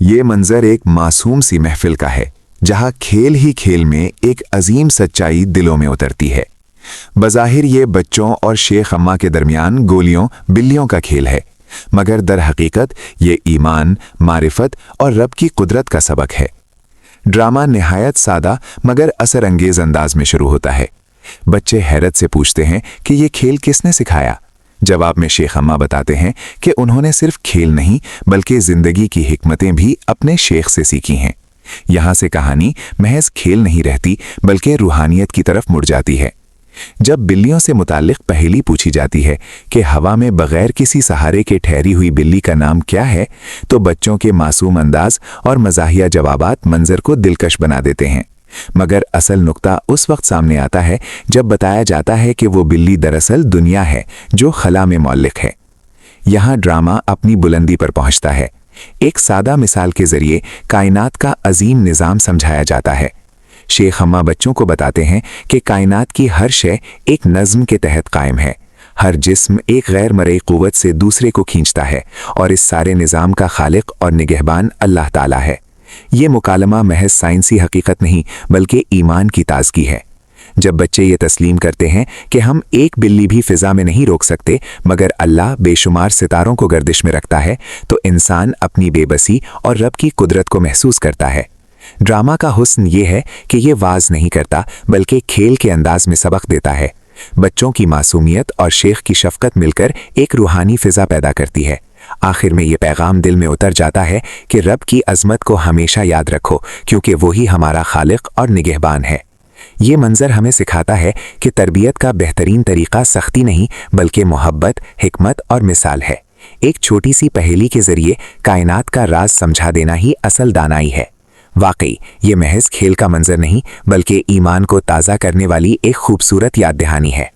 ये मंजर एक मासूम सी महफिल का है, जहां खेल ही खेल में एक अजीम सच्चाई दिलों में उतरती है। बज़ाहिर ये बच्चों और शेख अम्मा के दरमियान गोलियों बिल्लियों का खेल है, मगर दर हकीकत ये ईमान, मारिफत और रब की कुदरत का सबक है। ड्रामा निहायत सादा मगर असर अंगेज अंदाज में शुरू होता है। बच्चे हैरत से पूछते हैं कि ये खेल किसने सिखाया। जवाब में शेख अम्मा बताते हैं कि उन्होंने सिर्फ खेल नहीं बल्कि जिंदगी की हिकमतें भी अपने शेख से सीखी हैं। यहाँ से कहानी महज खेल नहीं रहती बल्कि रूहानियत की तरफ मुड़ जाती है। जब बिल्लियों से मुताल्लिक पहेली पूछी जाती है कि हवा में बगैर किसी सहारे के ठहरी हुई बिल्ली का नाम क्या है, तो बच्चों के मासूम अंदाज और मज़ाहिया जवाबात मंजर को दिलकश बना देते हैं। मगर असल नुक्ता उस वक्त सामने आता है जब बताया जाता है कि वो बिल्ली दरअसल दुनिया है जो खला में मौलिक है। यहाँ ड्रामा अपनी बुलंदी पर पहुँचता है। एक सादा मिसाल के जरिए कायनात का अजीम निज़ाम समझाया जाता है। शेख अम्मा बच्चों को बताते हैं कि कायनात की हर शय एक नज़्म के तहत कायम है। हर जिस्म एक गैर मरई क़ुव्वत से दूसरे को खींचता है और इस सारे निज़ाम का खालिक और निगहबान अल्लाह ताला है। ये मुकालमा महज साइंसी हकीकत नहीं बल्कि ईमान की ताज़गी है। जब बच्चे ये तस्लीम करते हैं कि हम एक बिल्ली भी फ़िज़ा में नहीं रोक सकते मगर अल्लाह बेशुमार सितारों को गर्दिश में रखता है, तो इंसान अपनी बेबसी और रब की कुदरत को महसूस करता है। ड्रामा का हुस्न ये है कि ये वाज नहीं करता बल्कि खेल के अंदाज में सबक देता है। बच्चों की मासूमियत और शेख की शफकत मिलकर एक रूहानी फ़िज़ा पैदा करती है। आखिर में ये पैगाम दिल में उतर जाता है कि रब की अज़मत को हमेशा याद रखो, क्योंकि वही हमारा खालिक और निगहबान है। ये मंजर हमें सिखाता है कि तरबियत का बेहतरीन तरीक़ा सख्ती नहीं बल्कि मोहब्बत, हिकमत और मिसाल है। एक छोटी सी पहेली के ज़रिए कायनात का राज समझा देना ही असल दानाई है। वाकई ये महज खेल का मंजर नहीं बल्कि ईमान को ताज़ा करने वाली एक खूबसूरत याद दहानी है।